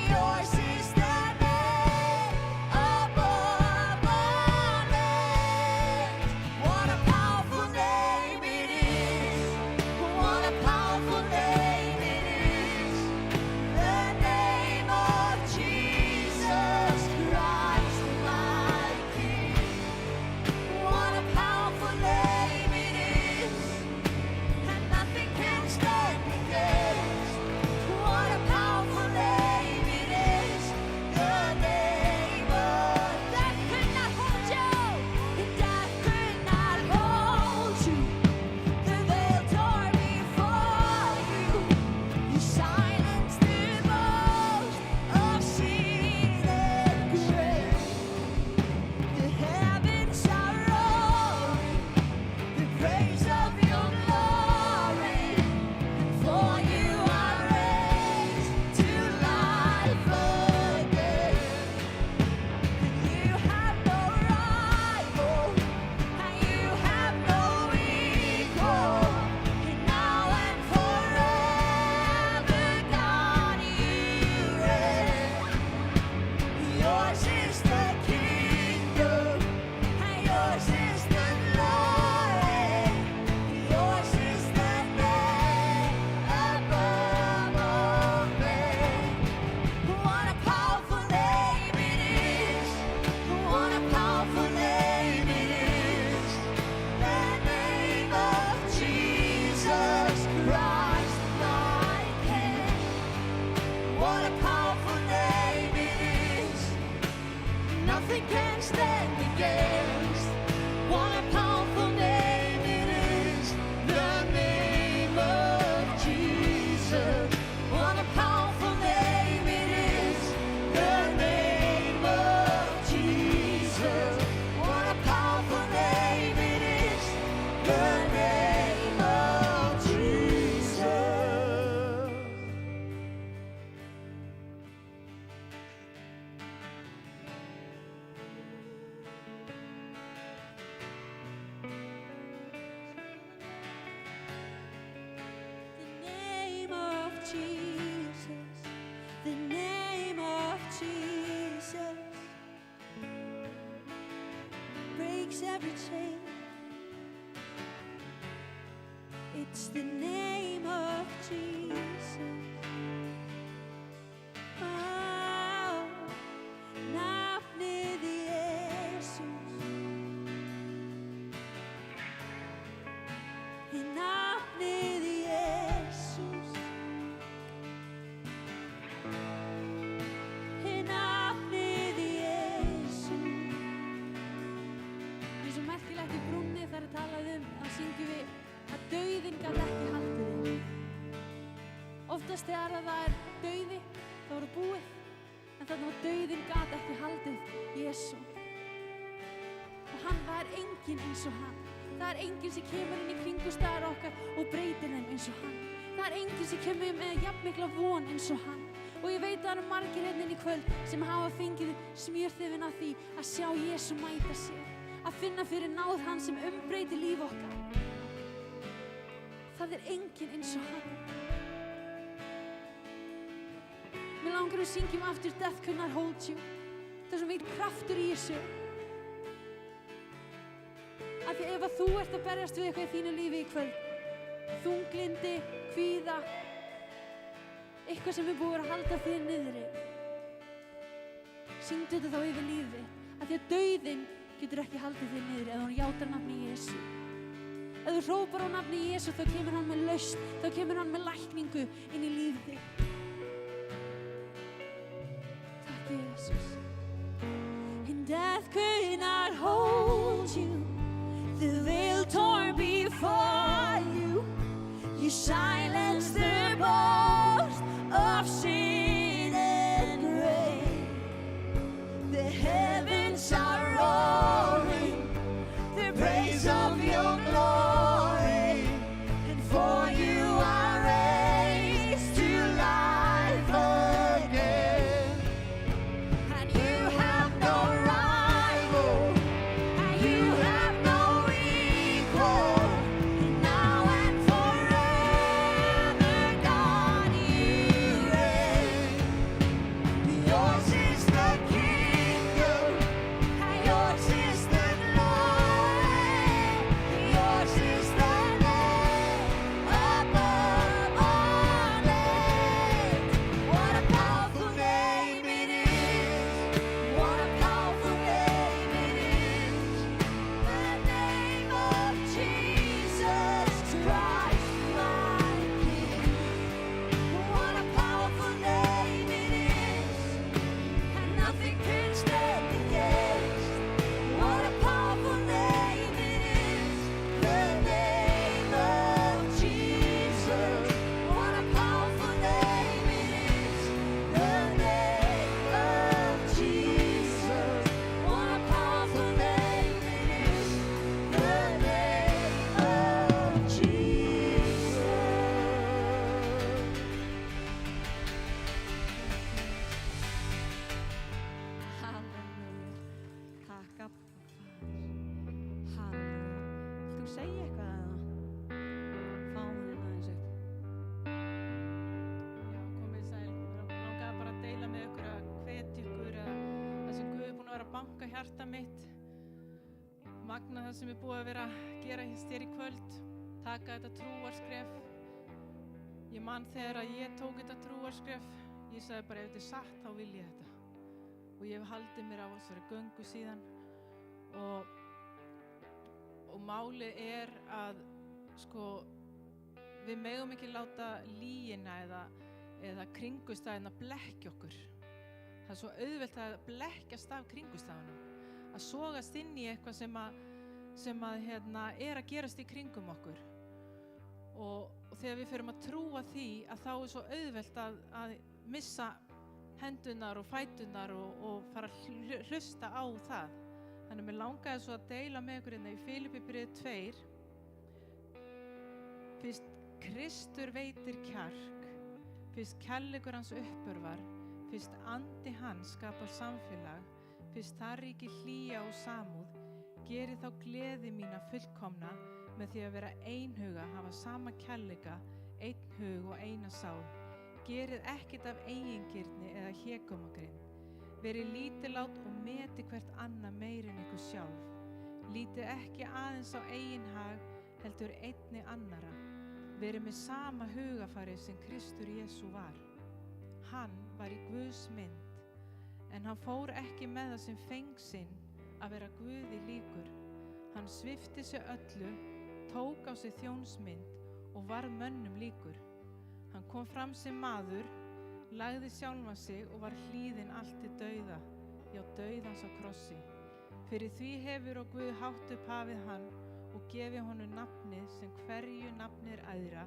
Yours is the name above all names. What a powerful name it is. What a powerful name it is. The name of Jesus Christ, my King. What a powerful name it is, and nothing can stand against. What a powerful name it is. The name of death could not hold you. Death could not hold you. The veil tore before you. You silenced the boast of sin and grave. The heavens are roaring the praise of your glory, and for you are raised to life again. And you have no rival, and you have no equal, and now and forever, God, you reign. Yours is the kingdom, and yours is the glory. Yours is the name above all names. What a powerful name it is. What a powerful name it is. The name of Jesus Christ, my King. What a powerful name it is. Nothing can stand against. What a powerful name it is. The name of Jesus. What a powerful name it is. The name of Jesus. What a powerful name it is. The name of Jesus. The name of Jesus, the name of Jesus breaks every chain. It's the name of Jesus. Oh, nafnið Jesús. Í nafnið Jesús. Í nafnið Jesús. Eins og merkilegt í brúnni þar er talað að syngjum við að dauðinn gat ekki haldið þig. Oftast þegar það er dauði, þá er það búið, en þannig að dauðinn gat ekki haldið Jesú. Og það er enginn eins og hann. Það er enginn sem kemur inn í kringumstæður okkar og breytir þeim eins og hann. Það er enginn sem kemur með jafnmikla von eins og hann. Og ég veit að það eru margir hérna inn í kvöld sem hafa fengið smjörþefinn af því að sjá Jesú mæta sér. Að finna fyrir náð hans sem umbreytir líf okkar. Það er enginn eins og hann. Mér langar við syngjum aftur Death Could Not Hold You. Það er svo mikil kraftur í þessu. Af því ef að þú ert að berjast við eitthvað í þínu lífi í kvöld, þunglindi, kvíða, eitthvað sem er búið að halda þér niðri, syngdu þetta þá yfir lífið. Af því að dauðinn getur ekki haldið þér niðri ef þú játar nafni Jesú. Ef þú hrópar á nafni Jesú þá kemur hann með lausn, þá kemur hann með lækningu inn í lífið þitt. Takk Jesús. Death could not hold you, the veil torn before you. You silenced the boast of sin and grave. The heavens are roaring the praise of your glory, and for you are raised to life again. And you have no rival, and you have no equal. Now and forever, God, you reign. Yours is the kingdom, and yours is the glory. Yours is the name above all names. What a powerful name it is. What a powerful name it is. The name of Jesus Christ, my King. What a powerful name it is, and nothing can stand against. What a powerful name it is, the name of Jesus. What a powerful name it is, the name of Jesus. What a powerful name it is, the name of Jesus. Halleluja. Takk Abba Faðir. Halleluja. Vilt þú segja eitthvað eða? Fáum við aðeins upp. Já, komið sæl. Mér langaði bara að deila með ykkur að hvetja ykkur að það sem Guð er búinn að vera að banka hjarta mitt, magna það sem er búið að vera að gera hér í kvöld, taka þetta trúarskref. Ég man þegar að ég tók þetta trúarskref, ég sagði bara ef þetta er satt þá vil ég þetta. Og ég hef haldið mér á þessari göngu síðan og málið er að sko við megum ekki láta lygina eða kringumstæðina blekkja okkur. Það er svo auðvelt að blekkjast af kringumstæðunum, að sogast inn í eitthvað sem að er að gerast í kringum okkur. Og þegar við förum að trúa því að þá er svo auðvelt að missa hendunar og fætunar og fara að hlusta á það. Þannig að mér langaði svo að deila með ykkur í Filippíbreið 2. Fyrst Kristur veitir kjark, fyrst kærleikur hans uppörvar, fyrst andi hans skapar samfélag, fyrst það ríkir hlýja og samúð, geri þá gleði mína fullkomna með því að vera einhuga, hafa sama kærleika, einn hug og eina sál. Gerið ekkert af eigingirni eða hégómagrind. Verið lítilát og meti hvert annað meira en ykkur sjálf. Lítið ekki aðeins á eigin hag, heldur einni annara. Verið með sama hugafari sem Kristur Jesú var. Hann var í Guðs mynd, en hann fór ekki með það sem feng sinn að vera Guði líkur. Hann svipti sig öllu, tók á sig þjónsmynd og varð mönnum líkur. Hann kom fram sem maður, lagði sjálfan sig og var hlýðinn allt til dauða, já dauðans á krossi. Fyrir því hefur og Guð hátt upp hafið hann og gefið honum nafnið sem hverju nafni er æðra,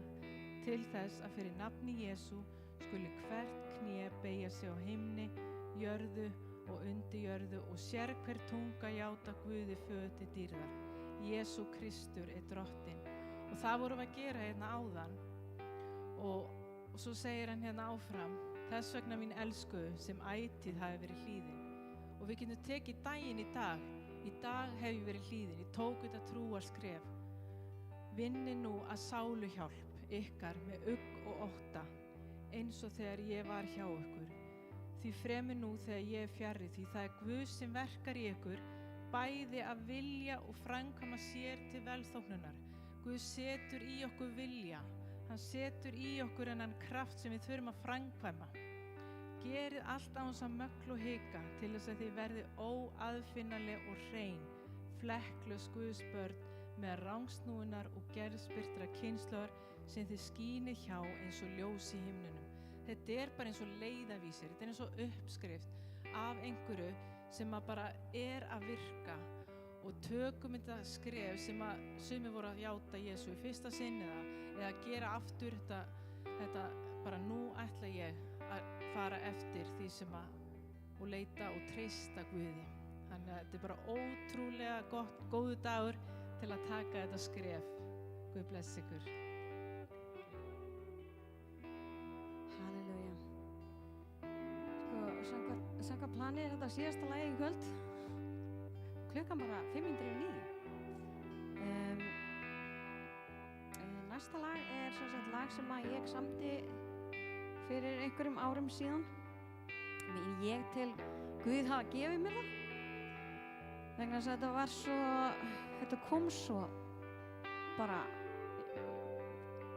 til þess að fyrir nafni Jesú skuli hvert kné beygja sig á himni, jörðu og undir jörðu og sérhver tunga játa Guði föður til dýrðar. Jesú Kristur er drottinn. Og það vorum við að gera hérna áðan. Og svo segir hann hérna áfram, þess vegna mín elskuðu sem ætíð hafi verið hlýðin. Og við getum tekið daginn í dag. Í dag hef ég verið hlýðin, ég tók þetta trúarskref. Vinni nú að sáluhjálp ykkar með ugg og ótta, eins og þegar ég var hjá ykkur. Því fremur nú þegar ég er fjarri, því það er Guð sem verkar í ykkur, bæði að vilja og framkvæma sér til velþóknunar. Guð setur í okkur vilja. Hann setur í okkur þennan kraft sem við þurfum að framkvæma. Gerið allt án þess að mögla og hika til þess að þið verði óaðfinnanleg og hrein, flekklaus Guðs börn með rangsnúinar og gerðspyrtra kynslóðar sem þið skínið hjá eins og ljós í himnunum. Þetta er bara eins og leiðavísir, þetta er eins og uppskrift af einhverju sem að bara að virka og tökum þetta skref sem að sumir voru að játa Jesú í fyrsta sinn eða gera aftur þetta bara nú ætla ég að fara eftir því sem að og leita og treysta Guði. Þannig að þetta er bara ótrúlega góður dagur til að taka þetta skref. Guð bless ykkur. Halleluja. Sko, samkvæmt plani er þetta síðasta lagi í kvöld. Klukkan bara 8:05. Næsta lag er sem sagt lag sem að ég samdi fyrir einhverjum árum síðan. Ég tel Guð hafa gefið mér það. Vegna þess að þetta kom svo bara,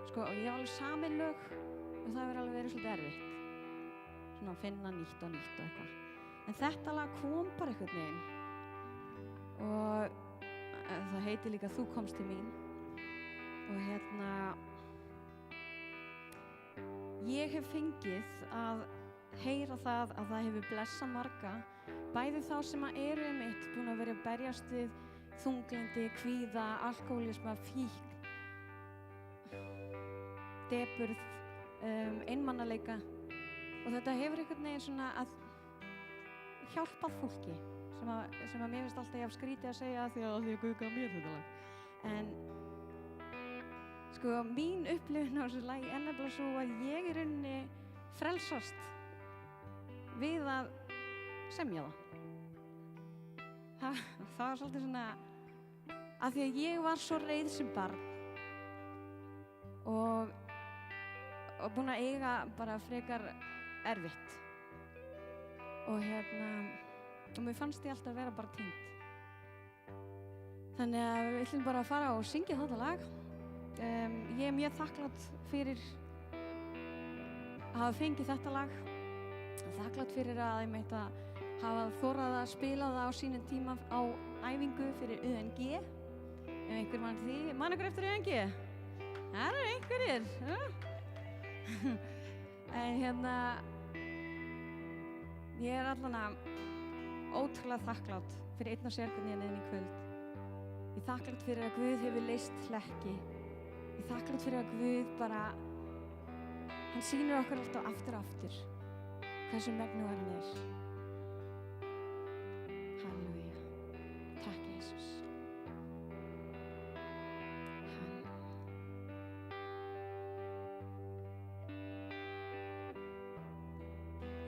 sko, ég hef alveg samið lög og það hefur alveg verið svolítið erfitt. Svona að finna nýtt og eitthvað. En þetta lag kom bara einhvern veginn. Og það heitir líka Þú komst til mín. Og ég hef fengið að heyra það að það hefur blessað marga, bæði þá sem að eru einmitt búin að vera að berjast við þunglyndi, kvíða, alkóhólisma, fíkn, depurð, einmanaleika og þetta hefur einhvern veginn svona að hjálpað fólki sem að mér finnst alltaf jafn skrítið að segja því að Guð gaf mér þetta lag. En sko mín upplifun á þessu lagi er nefnilega svo að ég í rauninni frelsast við að semja það. Það var svolítið svona að því að ég var svo reið sem barn og búin að eiga bara frekar erfitt og og mér fannst ég alltaf að vera bara týnd. Þannig að við ætlum bara að fara og syngja þetta lag. Ég er mjög þakklát fyrir að hafa fengið þetta lag. Þakklát fyrir að ég meit að hafa þorað að spila það á sínum tíma á æfingu fyrir UNG. Ef einhver mann því, mann ykkur eftir UNG? Það eru einhverjir. En ég er allan að ótrúlega þakklát fyrir einn og sérkunni hérna inn í kvöld. Ég er þakklát fyrir að Guð hefur leyst hlekki. Ég er þakklát fyrir að Guð bara, hann sýnir okkur alltaf aftur og aftur hversu megnugur hann er. Halleluja. Takk Jesus.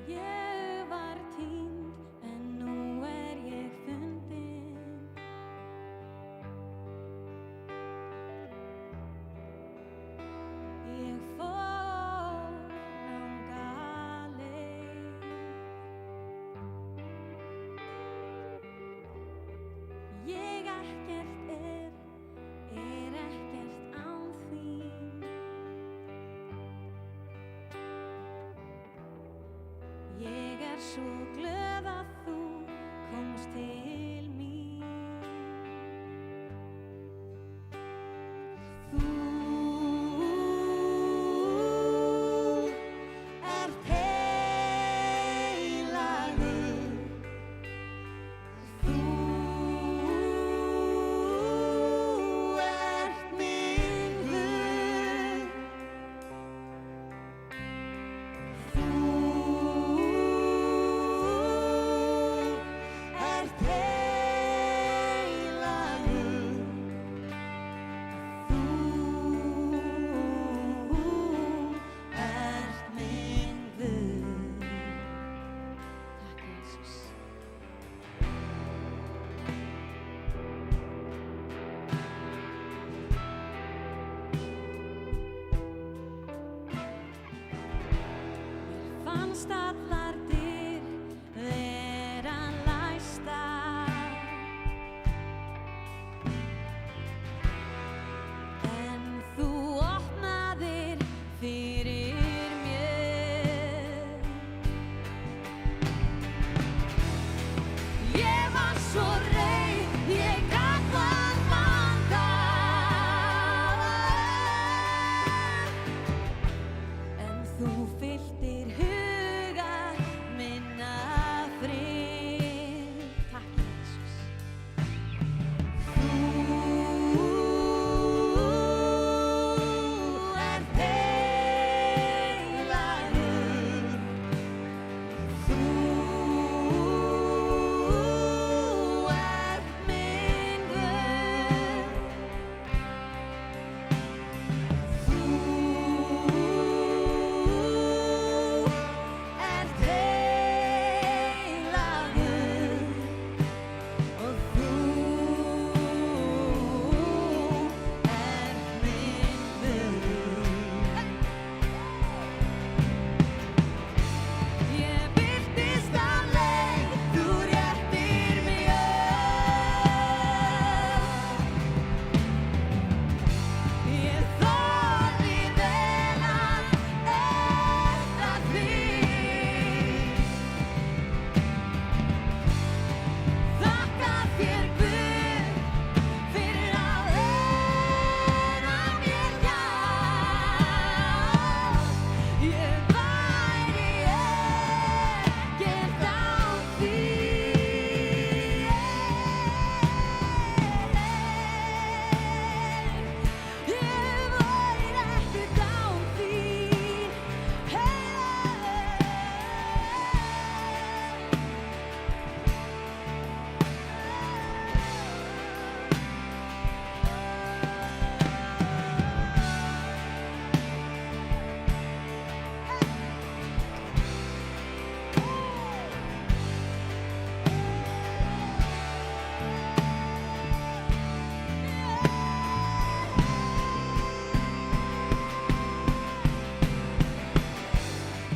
Ég var týnd en nú er ég fundin. Ég fór ranga leið. Ég ekkert er ekkert án þín. Ég er svo glöð að þú komst til mín. Þú ert heilagur. Þú ert minn Guð. Þú ert heilagur. Þú ert minn Guð. Takk Jesus. Mér fannst allar dyr vera læstar, en þú opnaðir fyrir mér. Ég var svo reið, ég gat það vandað, en þú fylltir huga Ég væri ekkert án þín. Ég væri ekkert án þín.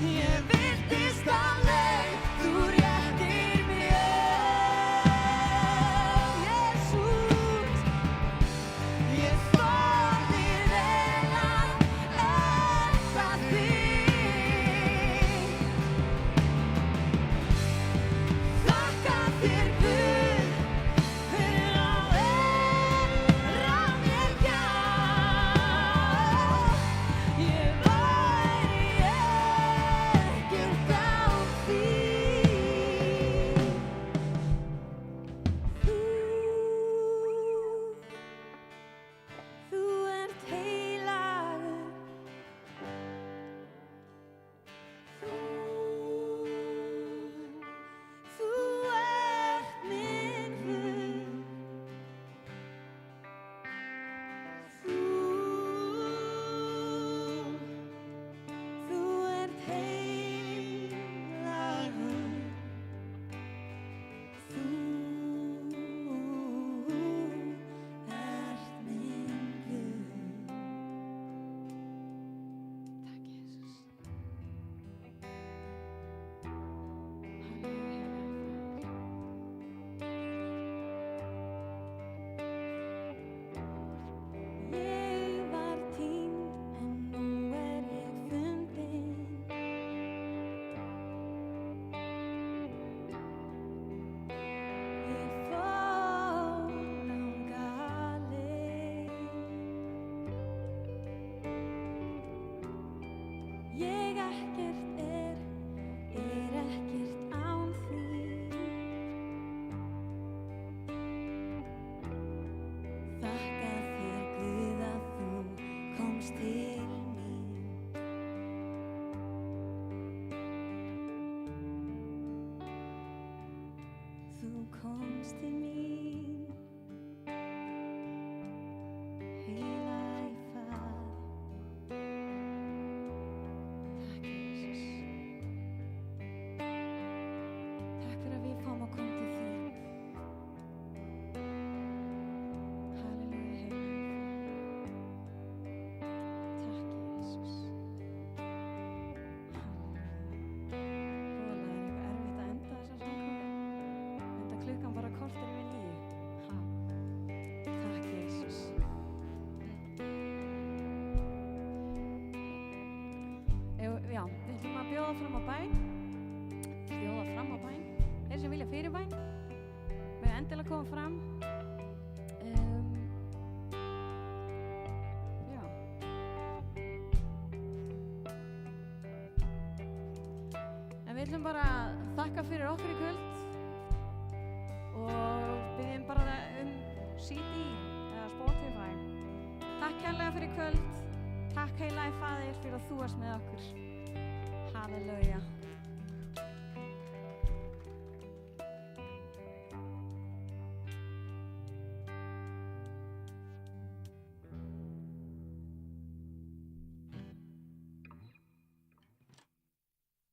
Ég virtist á leið, þú réttir mér, Jesús. Ég þorði vel að elska þig. Þakka þér Guð fyrir að vera mér hjá. Ég væri ekkert án þín. Þú ert heilagur. Þú ert minn Guð. Þú ert heilagur. Þú ert minn Guð. Takk, Jesus. Ég var týnd en nú er ég fundin. Ég fór þangað leið. Ég ekkert er ekkert án þín. Þakka þér Guð að þú komst til mín. Þú komst til mín. Heilagi Faðir. Takk, Jesus. Takk fyrir að við fáum að koma til þín. Halleluja, heilagi Faðir. Takk, Jesus. Halleluja. Voðalega er eitthvað erfitt að enda þessa samkomu. Enda klukkan bara korter yfir 9. Ha. Takk, Jesus. Já, við ætlum að bjóða fram á bæn. Bjóða fram á bæn. Þeir sem vilja fyrir bæn, við endilega koma fram. Já. En við ætlum bara að þakka fyrir okkur í kvöld og byggjum bara CD eða Spotify. Takk kærlega fyrir í kvöld. Takk heilagi Faðir fyrir að þú varst með okkur. Halleluja.